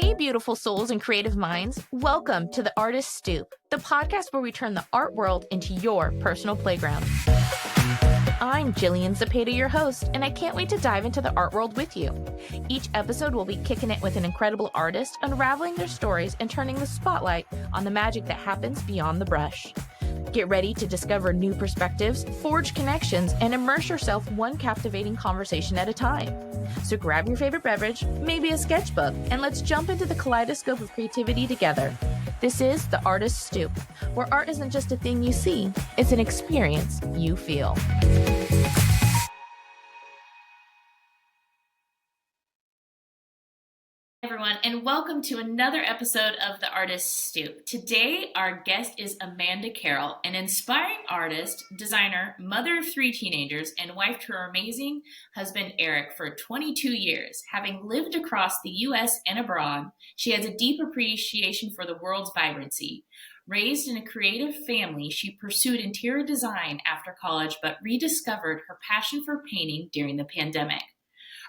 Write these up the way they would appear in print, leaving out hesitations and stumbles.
Hey, beautiful souls and creative minds. Welcome to the Artist Stoop, the podcast where we turn the art world into your personal playground. I'm Jillian Zepeda, your host, and I can't wait to dive into the art world with you. Each episode will be kicking it with an incredible artist, unraveling their stories and turning the spotlight on the magic that happens beyond the brush. Get ready to discover new perspectives, forge connections, and immerse yourself one captivating conversation at a time. So grab your favorite beverage, maybe a sketchbook, and let's jump into the kaleidoscope of creativity together. This is the Artist Stoop, where art isn't just a thing you see, it's an experience you feel. Everyone, and welcome to another episode of the Artist Stoop. Today, our guest is Amanda Carroll, an inspiring artist, designer, mother of 3 teenagers, and wife to her amazing husband, Eric, for 22 years. Having lived across the U.S. and abroad, she has a deep appreciation for the world's vibrancy. Raised in a creative family, she pursued interior design after college, but rediscovered her passion for painting during the pandemic.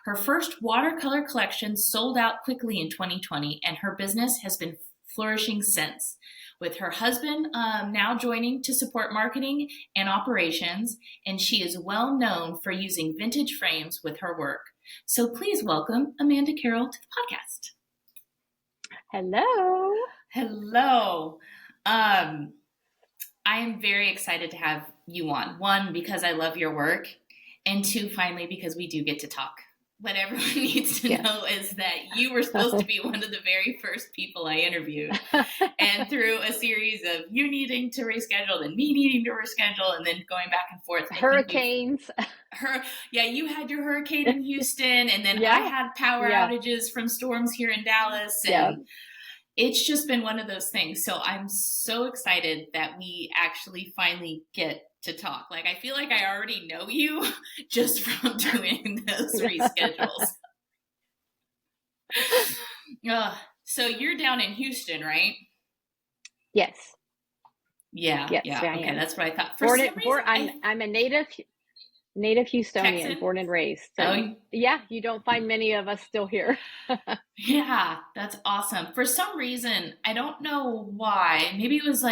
Her first watercolor collection sold out quickly in 2020, and her business has been flourishing since, with her husband now joining to support marketing and operations, and she is well known for using vintage frames with her work. So please welcome Amanda Carroll to the podcast. Hello. Hello. I am very excited to have you on. 1, because I love your work, and 2, finally, because we do get to talk. What everyone needs to know is that you were supposed to be one of the very first people I interviewed. And through a series of you needing to reschedule and me needing to reschedule and then going back and forth. Hurricanes. You had your hurricane in Houston, and then I had power outages from storms here in Dallas. And it's just been one of those things. So I'm so excited that we actually finally get to talk. Like, I feel like I already know you just from doing those reschedules. So you're down in Houston, right? Yes. Yeah. Okay, that's what I thought. I'm a native Houstonian, Texan? born and raised. So, you don't find many of us still here. Yeah, that's awesome. For some reason, I don't know why. Maybe it was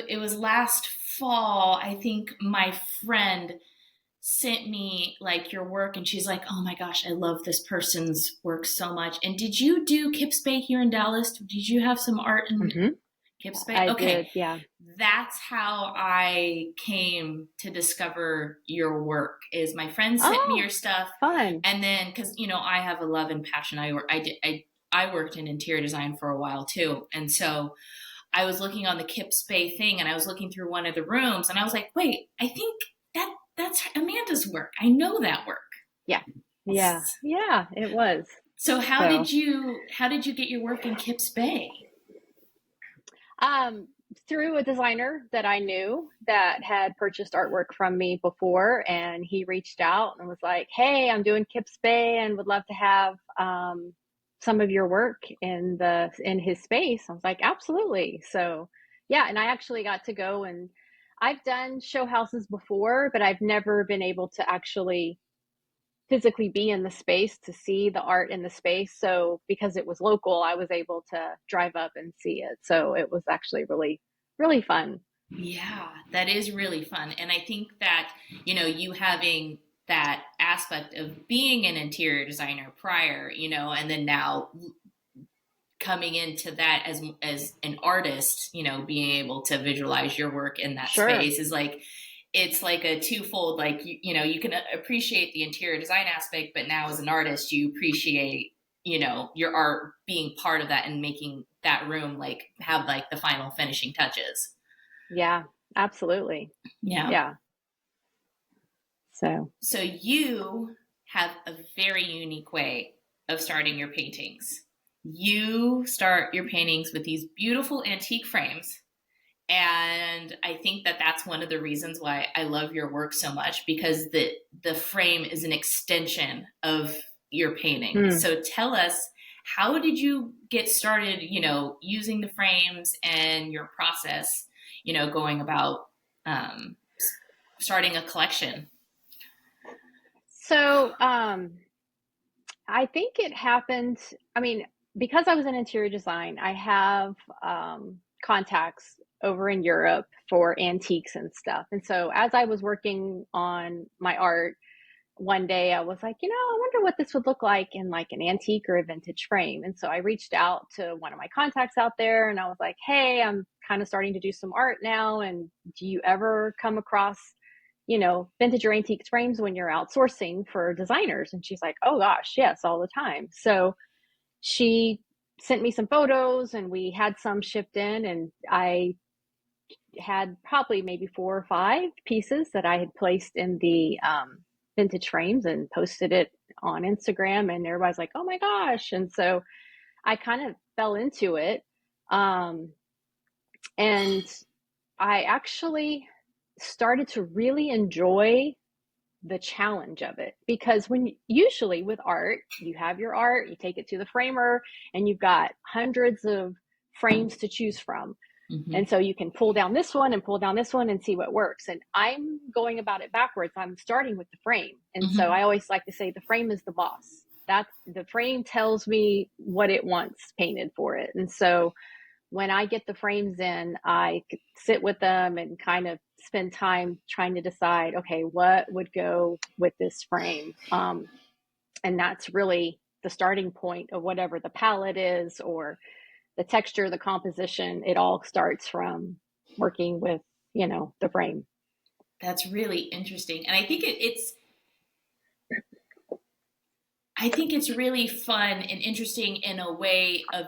it was last fall. I think my friend sent me your work, and she's like, "Oh my gosh, I love this person's work so much." And did you do Kips Bay here in Dallas? Did you have some art in Kips Bay? I did, yeah. That's how I came to discover your work. Is my friend sent me your stuff, fun, and then because I have a love and passion. I worked in interior design for a while too, and so I was looking on the Kips Bay thing, and I was looking through one of the rooms, and I was like, "Wait, I think that's Amanda's work. I know that work." Yeah, it was. So how did you get your work in Kips Bay? Through a designer that I knew that had purchased artwork from me before, and he reached out and was like, "Hey, I'm doing Kips Bay and would love to have some of your work in his space." I was like, "Absolutely." So and I actually got to go, and I've done show houses before, but I've never been able to actually physically be in the space to see the art in the space. So because it was local, I was able to drive up and see it. So it was actually really, really fun. Yeah, that is really fun. And I think that, you having that aspect of being an interior designer prior, and then now coming into that as an artist, being able to visualize your work in that space is it's like a twofold, you can appreciate the interior design aspect, but now as an artist, you appreciate, your art being part of that and making that room have the final finishing touches. Yeah, absolutely. Yeah. So you have a very unique way of starting your paintings. You start your paintings with these beautiful antique frames. And I think that that's one of the reasons why I love your work so much, because the frame is an extension of your painting. So tell us, how did you get started, using the frames and your process, going about starting a collection? So I think it happened. I mean, because I was in interior design, I have contacts over in Europe for antiques and stuff. And so as I was working on my art, one day I was like, I wonder what this would look like in like an antique or a vintage frame. And so I reached out to one of my contacts out there and I was like, hey, I'm kind of starting to do some art now. And do you ever come across, vintage or antique frames when you're outsourcing for designers? And she's like, oh gosh, yes, all the time. So she sent me some photos and we had some shipped in, and I had probably maybe 4 or 5 pieces that I had placed in the vintage frames and posted it on Instagram, and everybody's like, oh my gosh. And so I kind of fell into it. And I actually started to really enjoy the challenge of it, because usually with art, you have your art, you take it to the framer, and you've got hundreds of frames to choose from. Mm-hmm. And so you can pull down this one and pull down this one and see what works. And I'm going about it backwards. I'm starting with the frame. And so I always like to say the frame is the boss. That's the frame tells me what it wants painted for it. And so when I get the frames in, I sit with them and kind of spend time trying to decide, okay, what would go with this frame? And that's really the starting point of whatever the palette is, or the texture, the composition. It all starts from working with, the frame. That's really interesting. And I think it's really fun and interesting in a way of,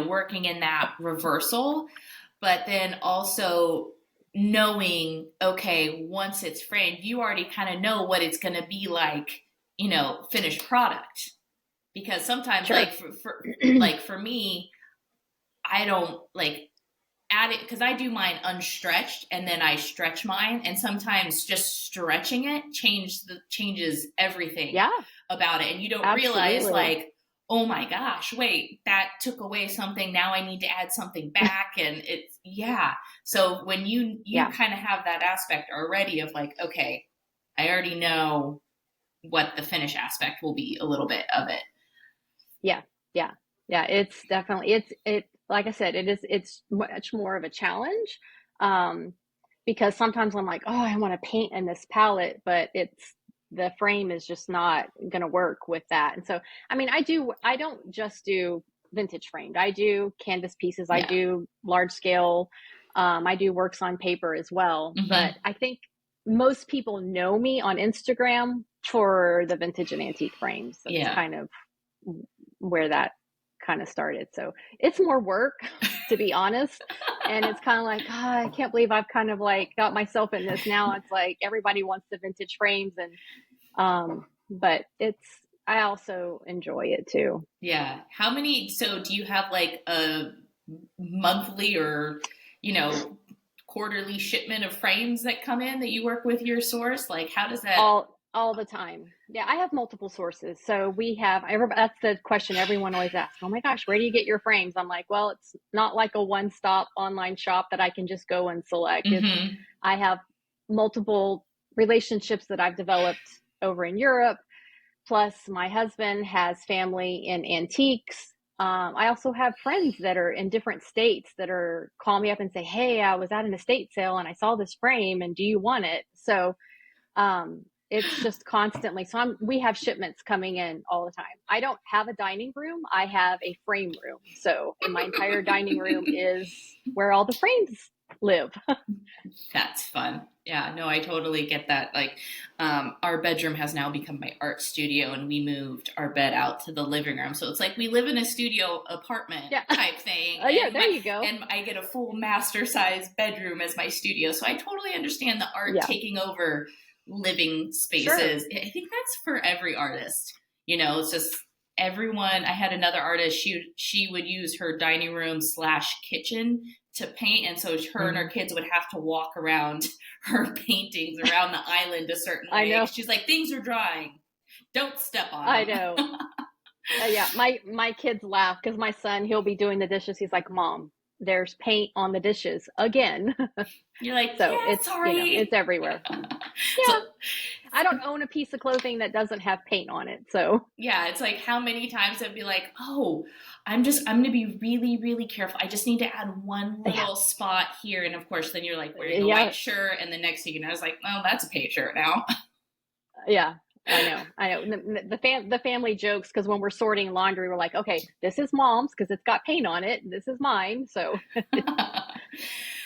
working in that reversal, but then also knowing, okay, once it's framed, you already kind of know what it's going to be like, finished product. Because sometimes, sure. for me, I don't add it, because I do mine unstretched and then I stretch mine, and sometimes just stretching it changes everything about it, and you don't realize oh my gosh, wait, that took away something, now I need to add something back. And it's so when you kind of have that aspect already of okay, I already know what the finish aspect will be, a little bit of it. It's definitely, like I said, it's much more of a challenge, because sometimes I'm like, oh, I want to paint in this palette, but the frame is just not going to work with that. And so, I mean, I don't just do vintage framed. I do canvas pieces. I do large scale. I do works on paper as well. Mm-hmm. But I think most people know me on Instagram for the vintage and antique frames. That's kind of where that kind of started. So it's more work, to be honest. And it's kind of like, I can't believe I've kind of got myself in this now. It's like everybody wants the vintage frames, and but I also enjoy it too. Yeah. So do you have a monthly or, quarterly shipment of frames that come in that you work with your source? How does that? All the time. Yeah, I have multiple sources. So that's the question everyone always asks. Oh my gosh, where do you get your frames? I'm like, well, it's not like a one-stop online shop that I can just go and select. Mm-hmm. I have multiple relationships that I've developed over in Europe. Plus my husband has family in antiques. I also have friends that are in different states that are call me up and say, hey, I was at an estate sale and I saw this frame, and do you want it? So, it's just constantly. So we have shipments coming in all the time. I don't have a dining room. I have a frame room. So my entire dining room is where all the frames live. That's fun. Yeah, no, I totally get that. Our bedroom has now become my art studio, and we moved our bed out to the living room. So it's like we live in a studio apartment type thing. Oh, yeah, there you go. And I get a full master size bedroom as my studio. So I totally understand the art taking over living spaces. Sure. I think that's for every artist. It's just everyone. I had another artist, she would use her dining room / kitchen to paint, and so her and her kids would have to walk around her paintings around the island a certain way. I know. She's like, things are drying, don't step on them. I know. Yeah, my kids laugh because my son, he'll be doing the dishes. He's like, Mom, there's paint on the dishes again. You're like, so it's sorry. It's everywhere. Yeah. So I don't own a piece of clothing that doesn't have paint on it. So yeah, it's like how many times I'd be like, oh, I'm gonna be really, really careful. I just need to add one yeah, little spot here. And of course, then you're like wearing a yeah, white shirt, and the next thing you know, I was like, well, that's a paint shirt now. yeah. I know. I know. The family jokes because when we're sorting laundry, we're like, okay, this is mom's because it's got paint on it. This is mine. So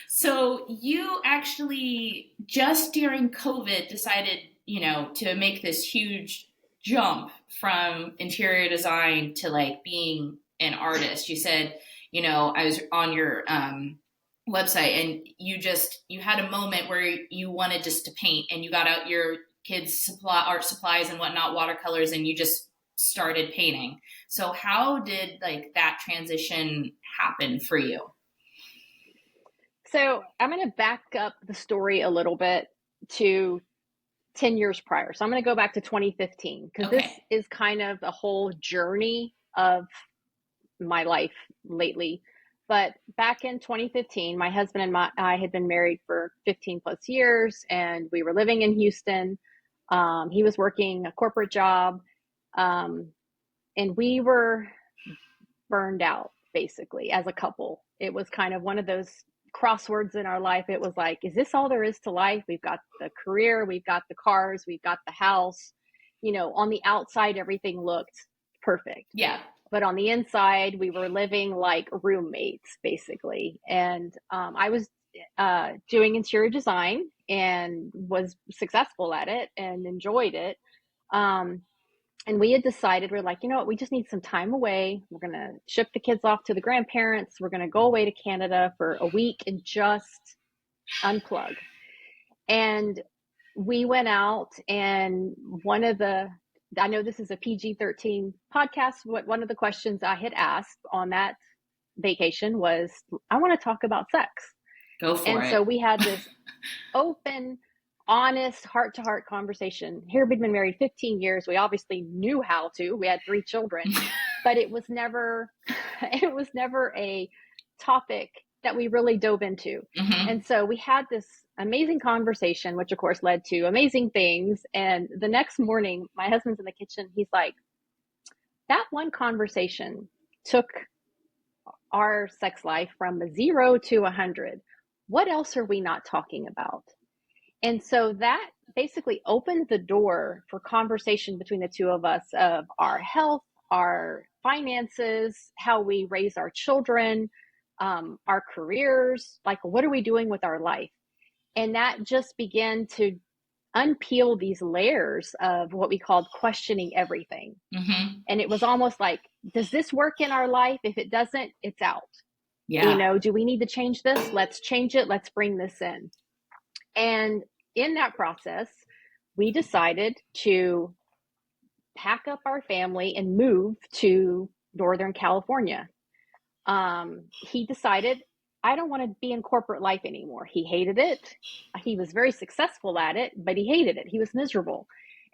So you actually just during COVID decided, to make this huge jump from interior design to like being an artist. You said, I was on your website and you had a moment where you wanted just to paint and you got out your kids' art supplies and whatnot, watercolors, and you just started painting. So how did like that transition happen for you? So I'm going to back up the story a little bit to 10 years prior. So I'm going to go back to 2015 because this Okay. is kind of the whole journey of my life lately. But back in 2015, my husband and I had been married for 15 plus years and we were living in Houston. He was working a corporate job um, and we were burned out basically as a couple. It was kind of one of those crosswords in our life. It was like, is this all there is to life? We've got the career, we've got the cars, we've got the house. On the outside, everything looked perfect. Yeah. But on the inside, we were living like roommates, basically. And I was doing interior design and was successful at it and enjoyed it. Um, and we had decided, we're like, you know what, we just need some time away. We're going to ship the kids off to the grandparents. We're going to go away to Canada for a week and just unplug. And we went out, and I know this is a PG-13 podcast. One of the questions I had asked on that vacation was, I want to talk about sex. Go for And it. so we had this open, honest, heart to heart conversation. Here we'd been married 15 years. We obviously knew how to. We had 3 children, but it was never a topic that we really dove into. Mm-hmm. And so we had this amazing conversation, which of course led to amazing things. And the next morning, my husband's in the kitchen. He's like, that one conversation took our sex life from a 0 to 100. What else are we not talking about? And so that basically opened the door for conversation between the two of us of our health, our finances, how we raise our children, our careers, like what are we doing with our life? And that just began to unpeel these layers of what we called questioning everything. Mm-hmm. And it was almost like, does this work in our life? If it doesn't, it's out. Yeah. Do we need to change this? Let's change it. Let's bring this in. And in that process, we decided to pack up our family and move to Northern California. He decided, I don't want to be in corporate life anymore. He hated it. He was very successful at it, but he hated it. He was miserable.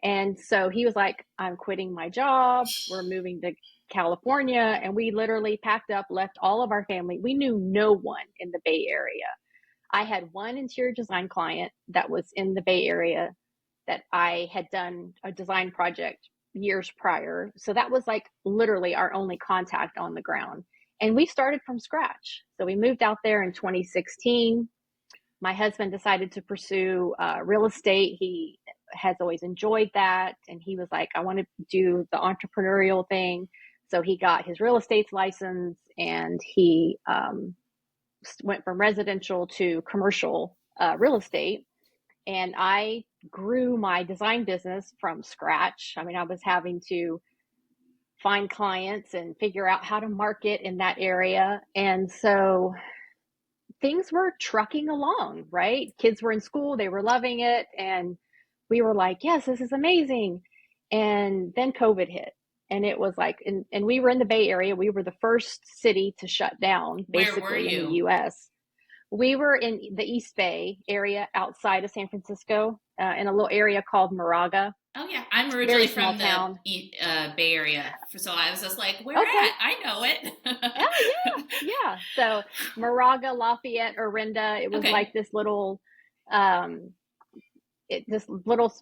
And so he was like, I'm quitting my job. We're moving to California. And we literally packed up, left all of our family. We knew no one in the Bay Area. I had one interior design client that was in the Bay Area that I had done a design project years prior. So that was like literally our only contact on the ground. And we started from scratch. So we moved out there in 2016. My husband decided to pursue real estate. He has always enjoyed that. And he was like, I want to do the entrepreneurial thing. So he got his real estate license and he went from residential to commercial real estate. And I grew my design business from scratch. I mean, I was having to find clients and figure out how to market in that area. And so things were trucking along, right? Kids were in school, they were loving it. And we were like, yes, this is amazing. And then COVID hit. And it was like, and we were in the Bay Area. We were the first city to shut down, Where were basically, in the you? US. We were in the East Bay area outside of San Francisco, in a little area called Moraga. Oh yeah, I'm Very originally small from the town. Bay Area, so I was just like, "Where Okay. at? I know Oh, it." yeah. Yeah. So Moraga, Lafayette, Orinda, it was Okay. like this little um, this little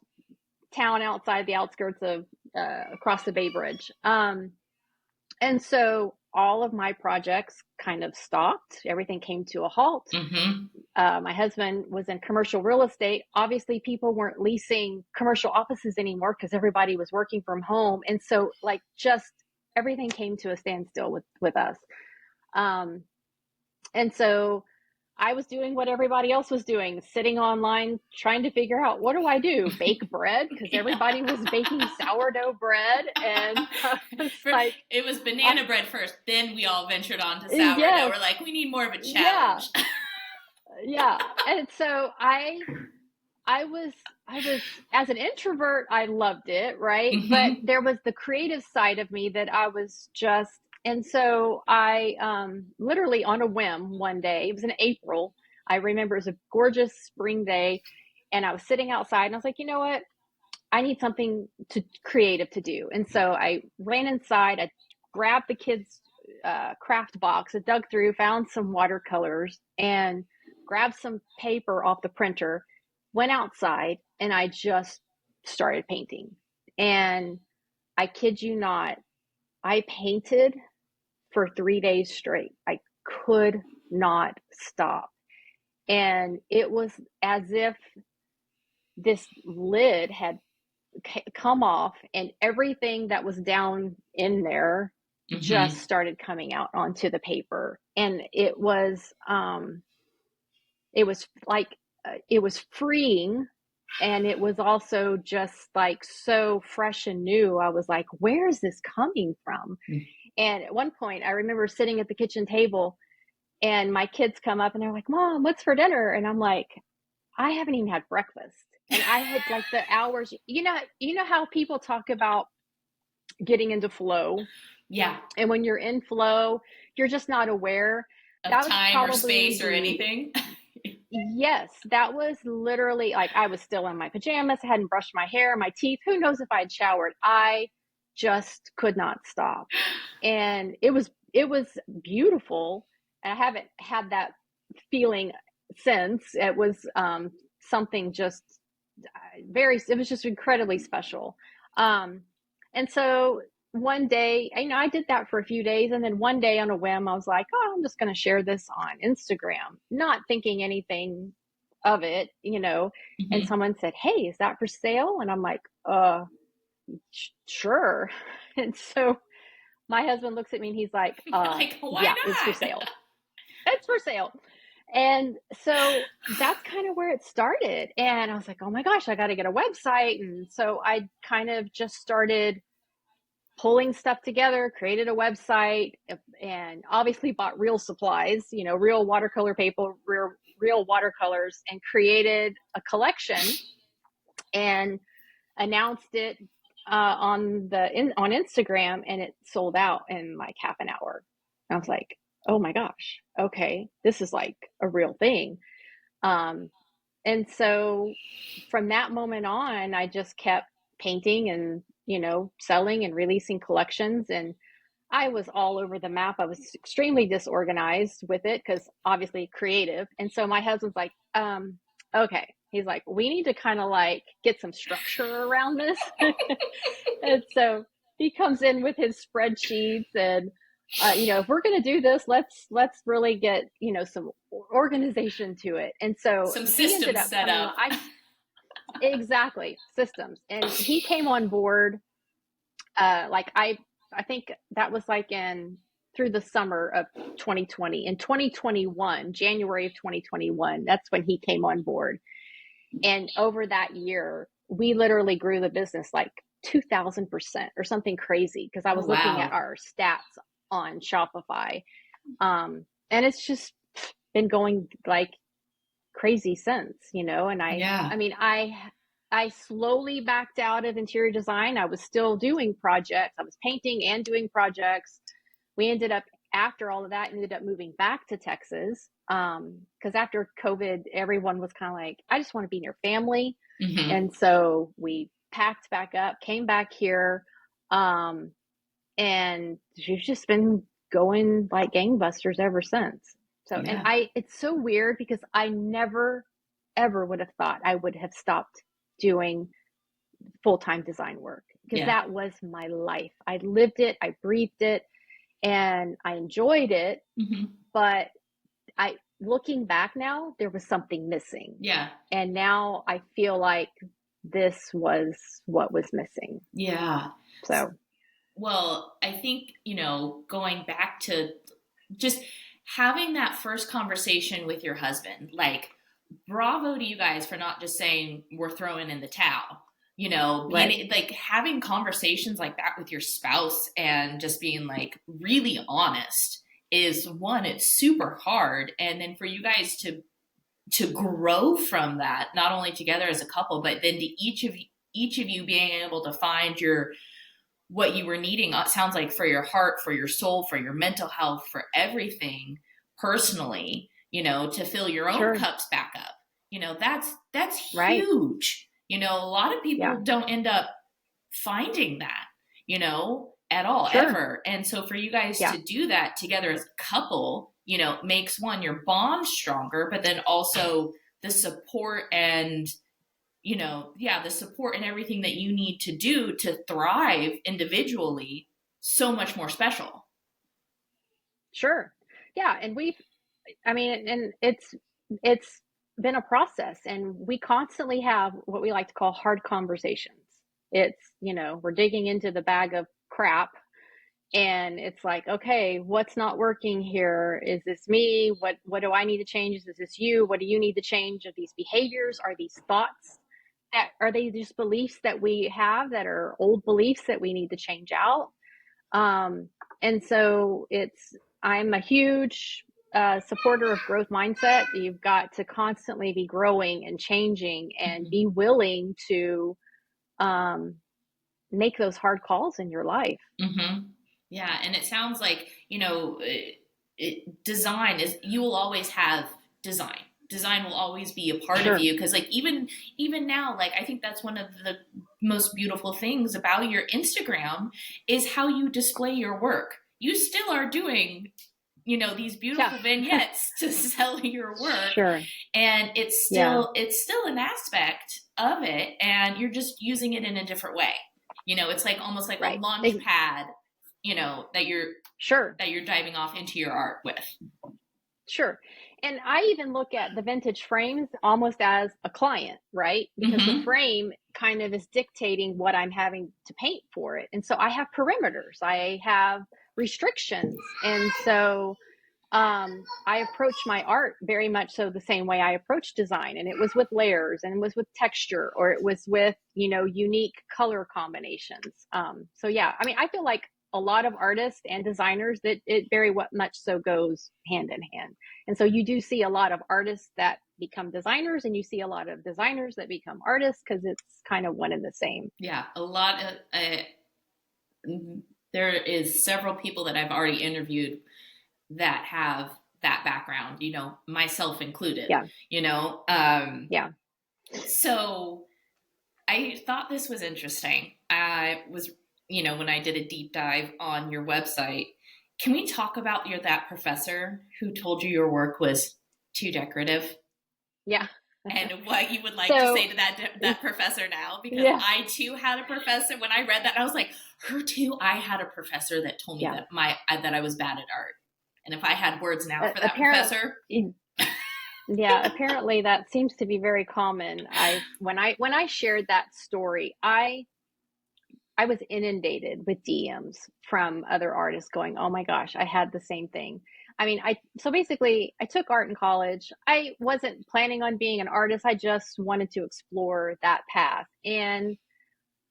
town outside the outskirts of across the Bay Bridge. And so all of my projects kind of stopped. Everything came to a halt. Mm-hmm. My husband was in commercial real estate. Obviously, people weren't leasing commercial offices anymore because everybody was working from home. And so, like, just everything came to a standstill with us. And so I was doing what everybody else was doing, sitting online, trying to figure out, what do I do? Bake bread? Because everybody was baking sourdough bread. And it was banana bread first. Then we all ventured on to sourdough. Yes. We're like, we need more of a challenge. Yeah. And so I was, as an introvert, I loved it. Right. Mm-hmm. But there was the creative side of me that I was just, and so I literally on a whim one day, it was in April, I remember it was a gorgeous spring day, and I was sitting outside and I was like, you know what? I need something creative to do. And so I ran inside, I grabbed the kids' craft box, I dug through, found some watercolors, and grabbed some paper off the printer, went outside, and I just started painting. And I kid you not, I painted for 3 days straight. I could not stop. And it was as if this lid had come off and everything that was down in there Mm-hmm. just started coming out onto the paper. And it was like, it was freeing. And it was also just like so fresh and new. I was like, where is this coming from? Mm-hmm. And at one point, I remember sitting at the kitchen table and my kids come up and they're like, Mom, what's for dinner? And I'm like, I haven't even had breakfast. And I had like the hours, you know how people talk about getting into flow? Yeah. And when you're in flow, you're just not aware of time or space or anything. Yes, that was literally like, I was still in my pajamas, I hadn't brushed my hair, my teeth. Who knows if I had showered? I just could not stop. And it was beautiful. And I haven't had that feeling since. It was something just it was just incredibly special. And so one day, I did that for a few days. And then one day on a whim, I was like, oh, I'm just going to share this on Instagram, not thinking anything of it, Mm-hmm. And someone said, hey, is that for sale? And I'm like, sure. And so my husband looks at me and he's like, why yeah, not? it's for sale. It's for sale. And so that's kind of where it started. And I was like, oh my gosh, I got to get a website. And so I kind of just started pulling stuff together, created a website, and obviously bought real supplies, real watercolor paper, real watercolors, and created a collection and announced it on Instagram, and it sold out in like half an hour. And I was like, oh my gosh, okay, this is like a real thing. And so from that moment on, I just kept painting and, selling and releasing collections. And I was all over the map. I was extremely disorganized with it because obviously creative. And so my husband's like, okay. He's like, we need to kind of like get some structure around this. And so he comes in with his spreadsheets and, if we're going to do this, let's really get, some organization to it. And so some systems set up. Exactly. Systems. And he came on board. I think that was like through the summer of 2020. In 2021, January of 2021, that's when he came on board. And over that year, we literally grew the business like 2,000% or something crazy. Because I was looking at our stats on Shopify. And it's just been going like crazy since, and I slowly backed out of interior design. I was still doing projects. I was painting and doing projects. We ended up, after all of that, moving back to Texas. Because after COVID, everyone was kind of like, I just want to be near family. Mm-hmm. And so we packed back up, came back here. And we've just been going like gangbusters ever since. So, yeah. And it's so weird because I never, ever would have thought I would have stopped doing full-time design work, because Yeah. that was my life. I lived it, I breathed it, and I enjoyed it. Hmm. But I, looking back now, there was something missing. Yeah. And now I feel like this was what was missing. Yeah. So, Well, I think, going back to just having that first conversation with your husband, like, bravo to you guys for not just saying we're throwing in the towel. right. Being like having conversations like that with your spouse and just being like really honest is one, it's super hard. And then for you guys to grow from that, not only together as a couple, but then to each of you being able to find your what you were needing. It sounds like for your heart, for your soul, for your mental health, for everything personally, to fill your own Sure. cups back up. That's Right. huge. A lot of Yeah. people don't end up finding that, at all, Sure. ever. And so for you guys Yeah. to do that together as a couple, makes one, your bond stronger, but then also the support and yeah, the support and everything that you need to do to thrive individually, so much more special. Sure. Yeah. And I mean, and it's been a process, and we constantly have what we like to call hard conversations. It's, we're digging into the bag of crap, and it's like, okay, what's not working here? Is this me? What do I need to change? Is this you? What do you need to change? Are these behaviors? Are these thoughts? Are they just beliefs that we have that are old beliefs that we need to change out? Um, and so I'm a huge supporter of growth mindset. You've got to constantly be growing and changing and Mm-hmm. be willing to um, make those hard calls in your life. Mm-hmm. Yeah, and it sounds like design is, you will always have design. Design will always be a part of Sure. you, because like even now, like I think that's one of the most beautiful things about your Instagram is how you display your work. You still are doing these Yeah. beautiful vignettes to sell your work, Sure. and it's Yeah. still an aspect of it, and you're just using it in a different way. It's like almost like a Right. launch pad, that you're Sure. diving off into your art with. Sure. And I even look at the vintage frames almost as a client, right? Because the Mm-hmm. frame kind of is dictating what I'm having to paint for it. And so I have perimeters, I have restrictions. And so I approach my art very much so the same way I approach design. And it was with layers, and it was with texture, or it was with, unique color combinations. So yeah, I mean, I feel like a lot of artists and designers, that it very much so goes hand in hand. And so you do see a lot of artists that become designers, and you see a lot of designers that become artists, because it's kind of one and the same. Yeah, a lot of there is several people that I've already interviewed that have that background, myself included. Yeah. You know, Yeah. so I thought this was interesting. I was, when I did a deep dive on your website, can we talk about that professor who told you your work was too decorative, Yeah. and what you would like to So say to that professor now? Because yeah. I too had a professor. When I read that, I was like, her too. I had a professor that told me Yeah. that I was bad at art, and if I had words now for that Apparently, professor. yeah, apparently that seems to be very common. When I shared that story, I was inundated with DMs from other artists going, "Oh my gosh, I had the same thing." I mean, so basically I took art in college. I wasn't planning on being an artist. I just wanted to explore that path. And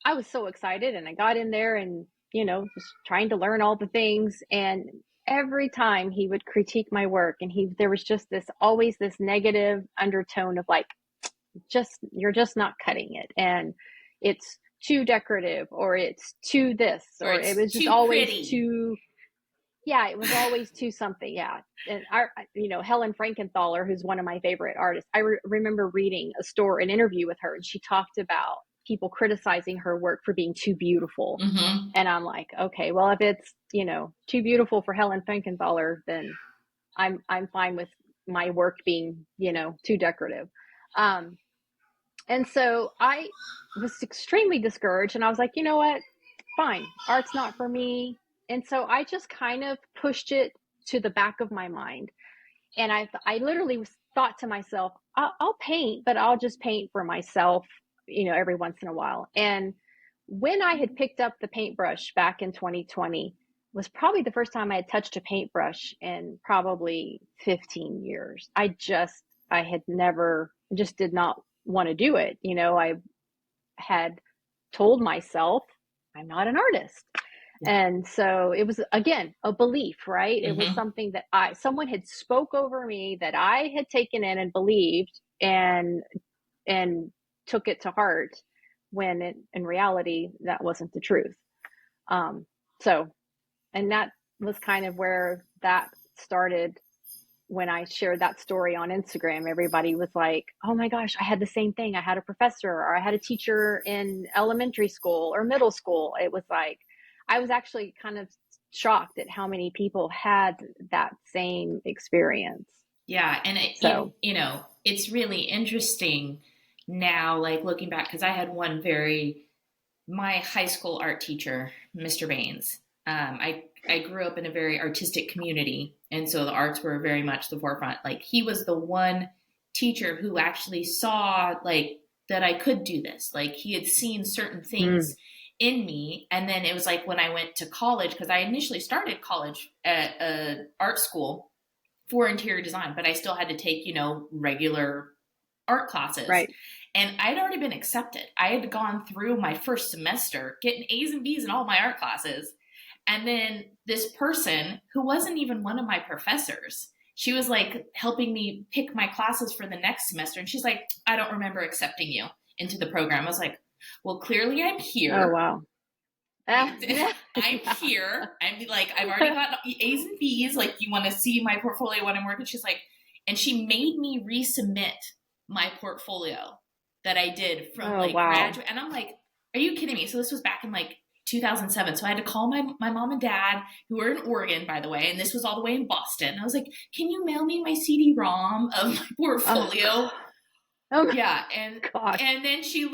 I was so excited, and I got in there, and just trying to learn all the things. And every time he would critique my work, and there was just always this negative undertone of like, you're just not cutting it, and it's too decorative, or it's too this, Or or it it's was just too always pretty. too, yeah, it was always too something. Yeah. And Helen Frankenthaler, who's one of my favorite artists, I remember reading an interview with her, and she talked about people criticizing her work for being too beautiful. Mm-hmm. And I'm like, okay, well, if it's, too beautiful for Helen Frankenthaler, then I'm fine with my work being, too decorative. Um, And so I was extremely discouraged, and I was like, you know what? Fine, art's not for me. And so I just kind of pushed it to the back of my mind. And I literally thought to myself, I'll paint, but I'll just paint for myself, every once in a while. And when I had picked up the paintbrush back in 2020, was probably the first time I had touched a paintbrush in probably 15 years. I had never, just did not want to do it. I had told myself I'm not an artist. And so it was, again, a belief, right? It was Mm-hmm. something that someone had spoke over me that I had taken in and believed and took it to heart, when in reality, that wasn't the truth. Um, so, and that was kind of where that started. When I shared that story on Instagram, everybody was like, oh my gosh, I had the same thing. I had a professor, or I had a teacher in elementary school or middle school. It was like, I was actually kind of shocked at how many people had that same experience. Yeah, and So, it's really interesting now, like looking back, because I had my high school art teacher, Mr. Baines. I grew up in a very artistic community, and so the arts were very much the forefront. Like he was the one teacher who actually saw like that I could do this. Like he had seen certain things in me, and then it was like when I went to college, because I initially started college at art school for interior design, but I still had to take, regular art classes. right. And I'd already been accepted. I had gone through my first semester getting A's and B's in all my art classes. And then this person who wasn't even one of my professors, she was like helping me pick my classes for the next semester. And she's like, I don't remember accepting you into the program. I was like, well, clearly I'm Oh, here. wow. I'm here. I'm like, I've already got A's and B's. Like, you want to see my portfolio when I'm working? She's like, and she made me resubmit my portfolio that I did from Oh, like wow. graduate. And I'm like, are you kidding me? So this was back in like 2007. So I had to call my mom and dad, who were in Oregon, by the way, and this was all the way in Boston. I was like, can you mail me my CD-ROM of my portfolio? Oh, Yeah, gosh. and then she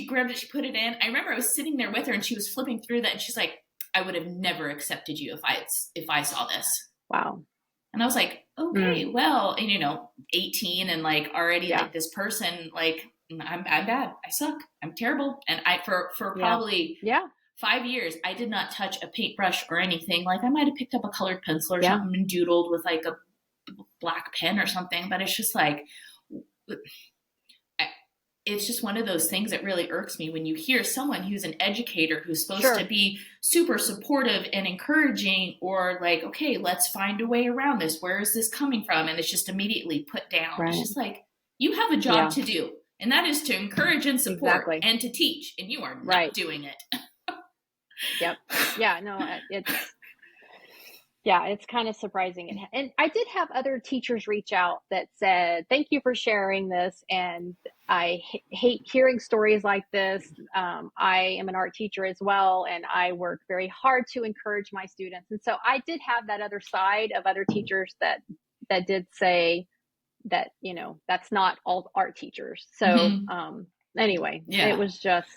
grabbed it, she put it in. I remember I was sitting there with her, and she was flipping through that, and she's like, "I would have never accepted you if I saw this." Wow. And I was like, "Okay, well," and 18 and like already Yeah. like this person, like I'm bad, I suck, I'm terrible, and I for Yeah. probably Yeah. 5 years I did not touch a paintbrush or anything. Like I might have picked up a colored pencil or Yeah. something and doodled with like a black pen or something, but it's just like it's just one of those things that really irks me when you hear someone who's an educator who's supposed to Sure. be super supportive and encouraging, or like, okay, let's find a way around this. Where is this coming from? And it's just immediately put down. It's Right. just like, you have a job Yeah. to do, and that is to encourage and support Exactly. and to teach, and you are not Right. doing it. Yep. Yeah. No, it's kind of surprising. And I did have other teachers reach out that said, thank you for sharing this. And I hate hearing stories like this. I am an art teacher as well, and I work very hard to encourage my students. And so I did have that other side of other teachers that did say that, that's not all art teachers. So Mm-hmm. anyway, it Yeah. was just,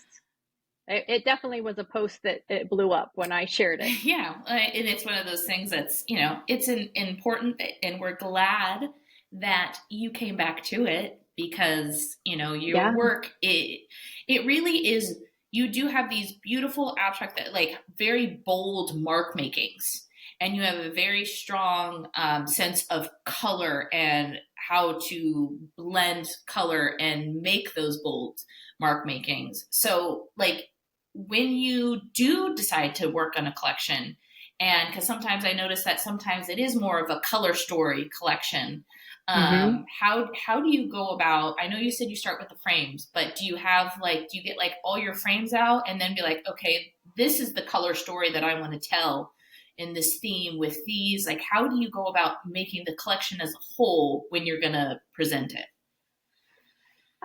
it definitely was a post that it blew up when I shared it. Yeah, and it's one of those things that's it's important, and we're glad that you came back to it, because your Yeah. work, it really is. You do have these beautiful abstract, that like very bold mark makings, and you have a very strong sense of color and how to blend color and make those bold mark makings. So like when you do decide to work on a collection, and because sometimes I notice that sometimes it is more of a color story collection, Mm-hmm. how do you go about, I know you said you start with the frames, but do you get like all your frames out and then be like, okay, this is the color story that I want to tell in this theme with these, like how do you go about making the collection as a whole when you're going to present it?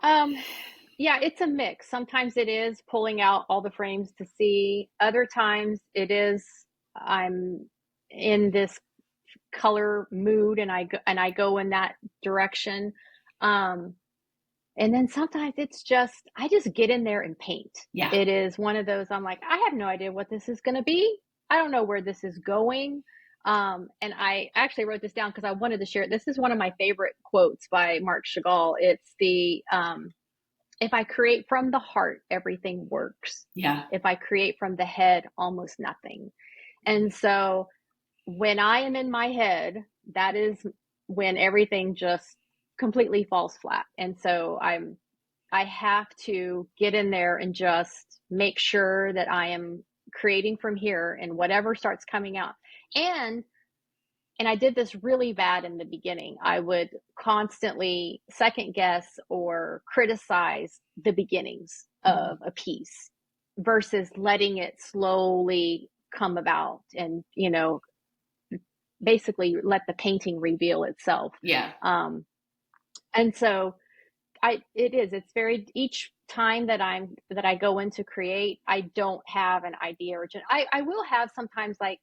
Um, yeah, it's a mix. Sometimes it is pulling out all the frames to see. Other times it is I'm in this color mood and I go in that direction. Um, And then sometimes it's just, I just get in there and paint. Yeah. It is one of those, I'm like, I have no idea what this is going to be. I don't know where this is going. And I actually wrote this down because I wanted to share it. This is one of my favorite quotes by Marc Chagall. It's if I create from the heart, everything works. Yeah. If I create from the head, almost nothing. And so when I am in my head, that is when everything just completely falls flat. And so I have to get in there and just make sure that I am creating from here and whatever starts coming out. And and I did this really bad in the beginning. I would constantly second guess or criticize the beginnings of a piece versus letting it slowly come about and, basically let the painting reveal itself. Yeah. And so it's very, each time that I go in to create, I don't have an idea or I will have sometimes like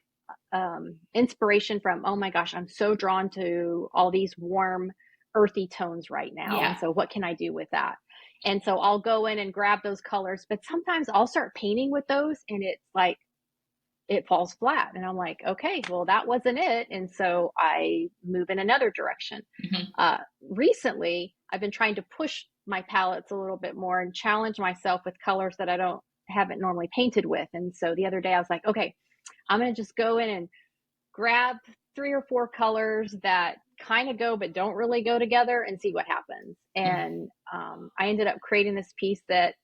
inspiration from, oh my gosh, I'm so drawn to all these warm earthy tones right now. Yeah. And so what can I do with that? And so I'll go in and grab those colors, but sometimes I'll start painting with those and it's like it falls flat and I'm like, okay, well that wasn't it. And so I move in another direction. Recently I've been trying to push my palettes a little bit more and challenge myself with colors that I haven't normally painted with. And so the other day I was like, okay, I'm going to just go in and grab 3 or 4 colors that kind of go but don't really go together and see what happens. And I ended up creating this piece that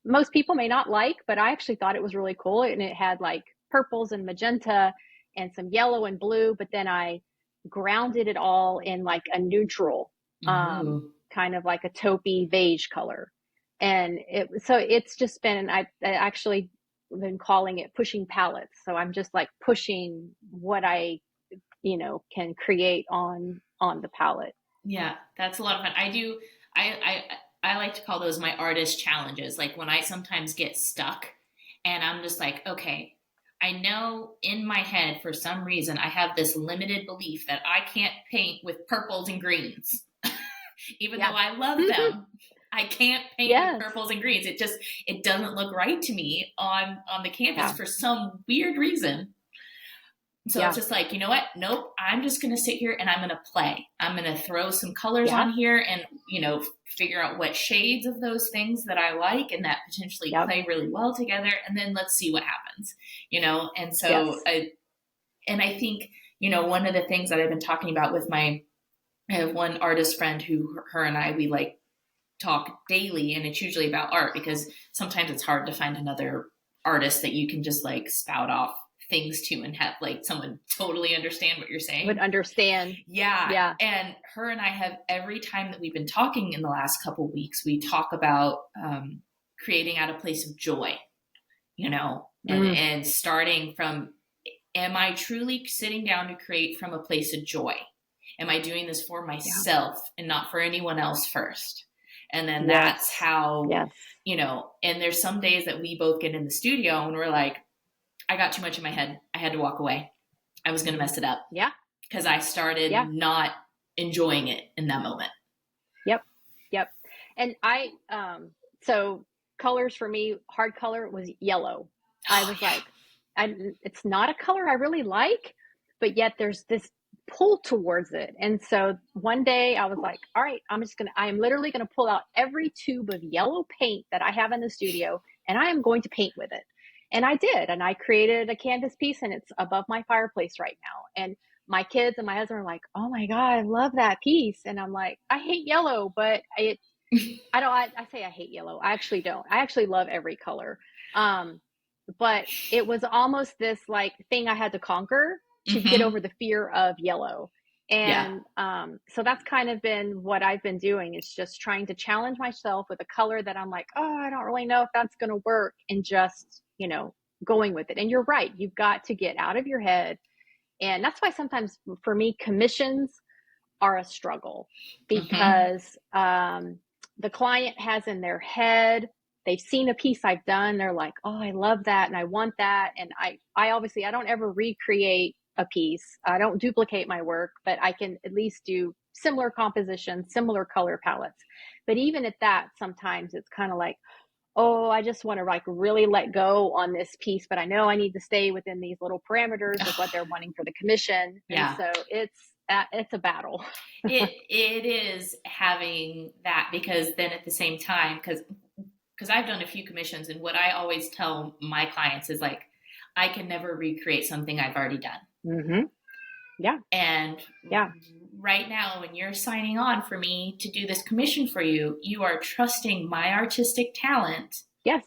most people may not like, but I actually thought it was really cool. And it had like purples and magenta and some yellow and blue, but then I grounded it all in like a neutral, kind of like a taupey beige color. And it's just been, I actually been calling it pushing palettes. So I'm just like pushing what I, can create on the palette. Yeah, that's a lot of fun. I like to call those my artist challenges. Like when I sometimes get stuck and I'm just like, okay, I know in my head for some reason I have this limited belief that I can't paint with purples and greens. Even though I love them, I can't paint with purples and greens. It doesn't look right to me on the canvas for some weird reason. So it's just like, you know what? Nope. I'm just going to sit here and I'm going to play. I'm going to throw some colors on here and, figure out what shades of those things that I like and that potentially play really well together. And then let's see what happens, And so, I think, one of the things that I've been talking about with I have one artist friend who, her and I, we like talk daily, and it's usually about art because sometimes it's hard to find another artist that you can just like spout off things to and have like someone totally understand what you're saying. Would understand. Yeah. And her and I have, every time that we've been talking in the last couple of weeks, we talk about creating out of place of joy, and starting from, am I truly sitting down to create from a place of joy? Am I doing this for myself and not for anyone else first? And then that's how, and there's some days that we both get in the studio and we're like, I got too much in my head. I had to walk away. I was going to mess it up. Yeah. Because I started not enjoying it in that moment. Yep. And so colors for me, hard color was yellow. I was like, it's not a color I really like, but yet there's this pull towards it. And so one day I was like, all right, I am literally going to pull out every tube of yellow paint that I have in the studio and I am going to paint with it. And I did. And I created a canvas piece and it's above my fireplace right now. And my kids and my husband are like, oh my God, I love that piece. And I'm like, I hate yellow, but I say I hate yellow. I actually don't. I actually love every color. But it was almost this like thing I had to conquer to get over the fear of yellow. And so that's kind of been what I've been doing, is just trying to challenge myself with a color that I'm like, oh, I don't really know if that's going to work, and just, going with it. And you're right. You've got to get out of your head. And that's why sometimes for me, commissions are a struggle because the client has in their head, they've seen a piece I've done. They're like, oh, I love that. And I want that. And I obviously, I don't ever recreate a piece. I don't duplicate my work, but I can at least do similar composition, similar color palettes. But even at that, sometimes it's kind of like, oh, I just want to like really let go on this piece, but I know I need to stay within these little parameters of what they're wanting for the commission. And Yeah. so it's a battle. It is having that, because then at the same time, because I've done a few commissions, and what I always tell my clients is like, I can never recreate something I've already done. Mm-hmm. Yeah. And yeah. Right now, when you're signing on for me to do this commission for you, you are trusting my artistic talent. Yes.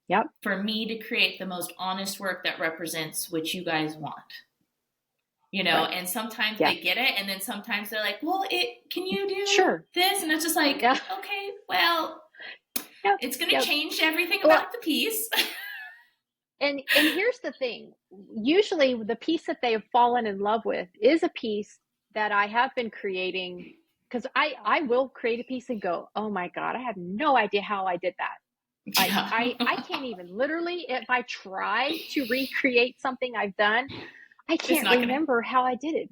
Yep. For me to create the most honest work that represents what you guys want. You know, right. And sometimes they get it, and then sometimes they're like, well, can you do this? And it's just like, okay, well, it's going to change everything about the piece. And here's the thing. Usually the piece that they have fallen in love with is a piece that I have been creating, because I will create a piece and go, oh my God, I have no idea how I did that. I can't even, literally, if I try to recreate something I've done, I can't remember how I did it,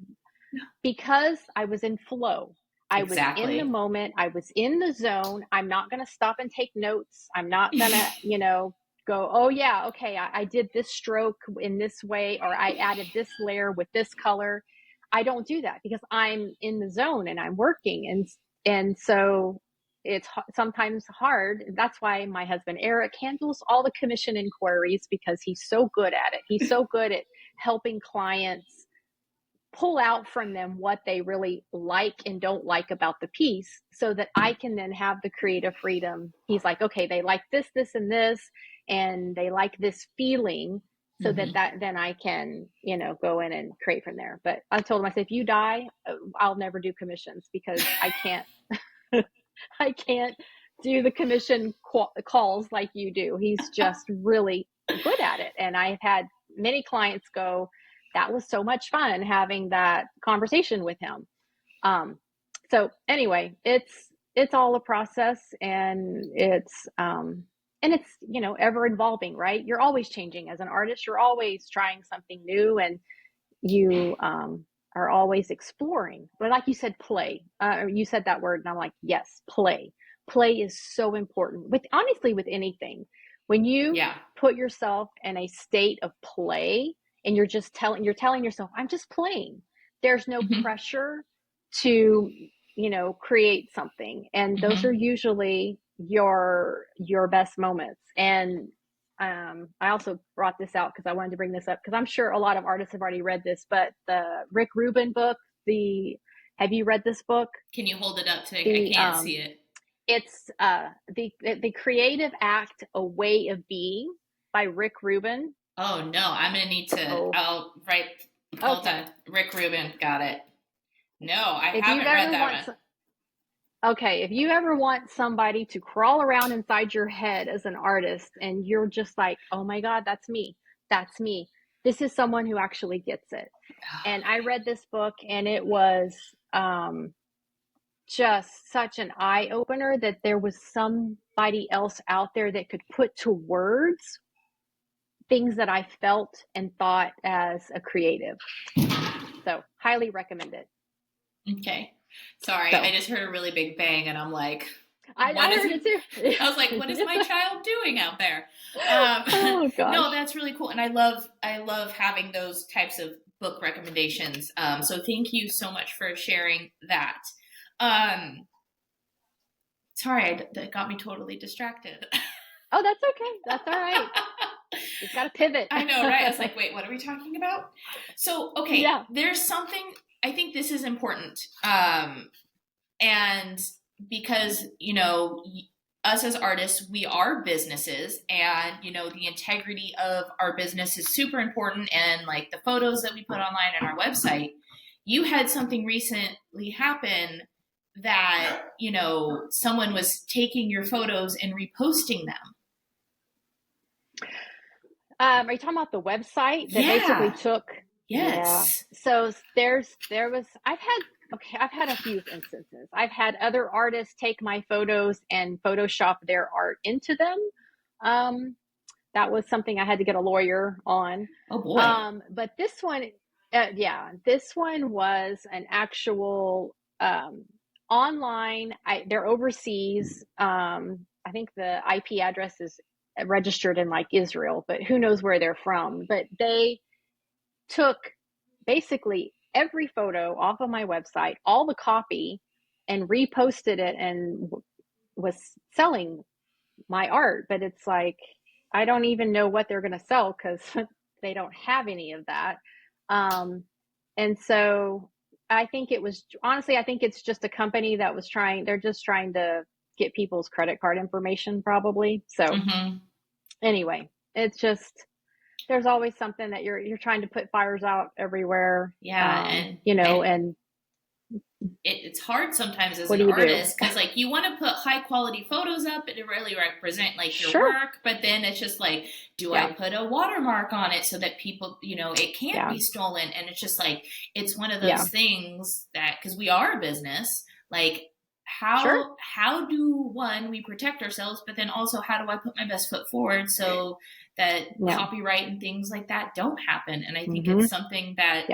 because I was in flow. I was in the moment. I was in the zone. I'm not going to stop and take notes. I'm not going to, go, oh yeah, okay, I did this stroke in this way, or I added this layer with this color. I don't do that because I'm in the zone and I'm working. And so it's sometimes hard. That's why my husband, Eric, handles all the commission inquiries, because he's so good at it. He's so good at helping clients pull out from them what they really like and don't like about the piece, so that I can then have the creative freedom. He's like, okay, they like this, this, and this, and they like this feeling, so that then I can, go in and create from there. But I told him, I said, if you die, I'll never do commissions, because I can't, I can't do the commission calls like you do. He's just really good at it. And I've had many clients go, that was so much fun having that conversation with him. So anyway, it's all a process, and it's ever evolving, right? You're always changing as an artist. You're always trying something new, and you are always exploring. But like you said, play. You said that word, and I'm like, yes, play. Play is so important honestly with anything. When you put yourself in a state of play, and you're telling yourself, I'm just playing. There's no pressure to, create something. And those are usually your best moments. And I also brought this out because I wanted to bring this up, because I'm sure a lot of artists have already read this, but the Rick Rubin book, have you read this book? Can you hold it up so I can't see it? It's the Creative Act, A Way of Being by Rick Rubin. Oh no, I'm gonna need to. I'll write. Hold on, Rick Rubin. Got it. No, I haven't read that one. Okay, if you ever want somebody to crawl around inside your head as an artist, and you're just like, oh my God, that's me. That's me. This is someone who actually gets it. And I read this book, and it was just such an eye opener that there was somebody else out there that could put to words things that I felt and thought as a creative. So highly recommend it. Okay. Sorry, I just heard a really big bang, and I'm like, I heard it too. I was like, what is my child doing out there? Oh God. No, that's really cool. And I love having those types of book recommendations. So thank you so much for sharing that. Sorry, that got me totally distracted. Oh, that's okay. That's all right. You've got to pivot. I know, right? I was like, wait, what are we talking about? So, okay, there's something, I think this is important. And because, us as artists, we are businesses, and, the integrity of our business is super important. And like the photos that we put online on our website, you had something recently happen that, someone was taking your photos and reposting them. Are you talking about the website that basically took? Yes. Yeah. So I've had a few instances. I've had other artists take my photos and Photoshop their art into them. That was something I had to get a lawyer on. Oh boy. But this one, this one was an actual online, they're overseas. I think the IP address is registered in like Israel, but who knows where they're from. But they took basically every photo off of my website, all the copy, and reposted it and was selling my art. But it's like, I don't even know what they're going to sell because they don't have any of that. And so I think I think it's just a company that they're just trying to get people's credit card information probably. So anyway, it's just, there's always something that you're trying to put fires out everywhere. Yeah. And it's hard sometimes as an artist because like you want to put high quality photos up and to really represent like your work, but then it's just like, do I put a watermark on it so that people, it can't be stolen? And it's just like, it's one of those things that, because we are a business, like how do we protect ourselves, but then also how do I put my best foot forward so that copyright and things like that don't happen? And I think it's something that,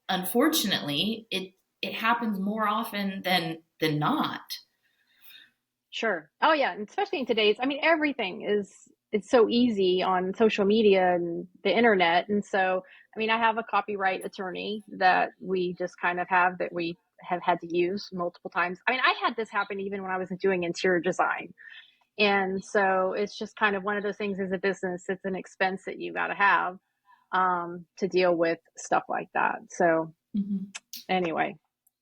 unfortunately it happens more often than not. Sure. Oh yeah. And especially in today's, everything it's so easy on social media and the internet. And so, I have a copyright attorney that we just kind of have that we have had to use multiple times. I had this happen even when I was doing interior design. And so it's just kind of one of those things as a business, it's an expense that you got to have to deal with stuff like that. So anyway.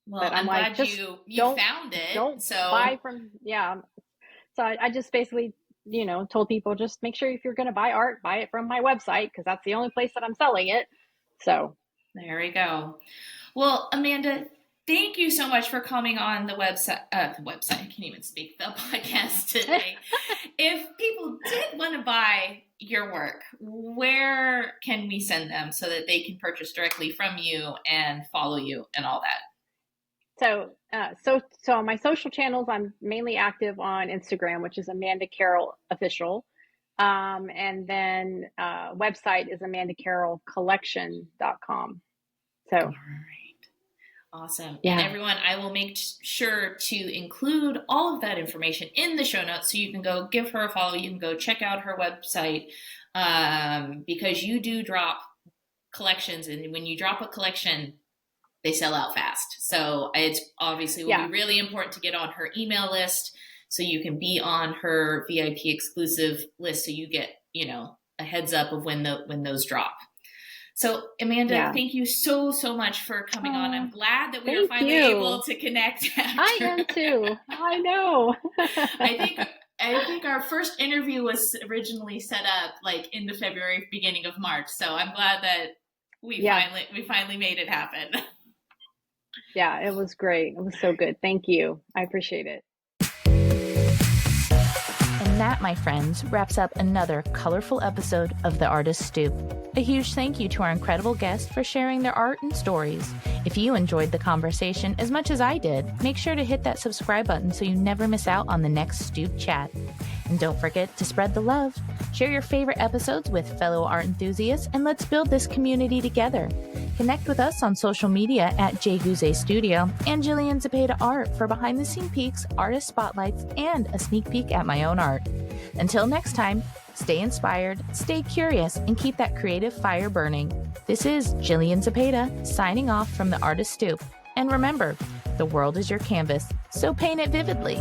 Well, I'm glad you found it. Don't buy from, So I just basically, told people, just make sure if you're going to buy art, buy it from my website, because that's the only place that I'm selling it. So there we go. Well, Amanda, thank you so much for coming on the website. I can't even speak, the podcast today. If people did want to buy your work, where can we send them so that they can purchase directly from you and follow you and all that? So on my social channels, I'm mainly active on Instagram, which is Amanda Carroll Official. And then website is amandacarrollcollection.com. So. All right. Awesome. Yeah. And everyone, I will make sure to include all of that information in the show notes so you can go give her a follow. You can go check out her website because you do drop collections. And when you drop a collection, they sell out fast. So it's obviously will be really important to get on her email list so you can be on her VIP exclusive list so you get, a heads up of when those drop. So Amanda, thank you so much for coming on. I'm glad that we were finally able to connect. I am too. I know. I think our first interview was originally set up like into February, beginning of March. So I'm glad that we finally made it happen. Yeah, it was great. It was so good. Thank you. I appreciate it. And that, my friends, wraps up another colorful episode of The Artist Stoop. A huge thank you to our incredible guests for sharing their art and stories. If you enjoyed the conversation as much as I did, make sure to hit that subscribe button so you never miss out on the next Stoop chat. And don't forget to spread the love. Share your favorite episodes with fellow art enthusiasts and let's build this community together. Connect with us on social media at JGuze Studio and Jillian Zepeda Art for behind-the-scene peeks, artist spotlights, and a sneak peek at my own art. Until next time, stay inspired, stay curious, and keep that creative fire burning. This is Jillian Zepeda signing off from The Artist Stoop. And remember, the world is your canvas, so paint it vividly.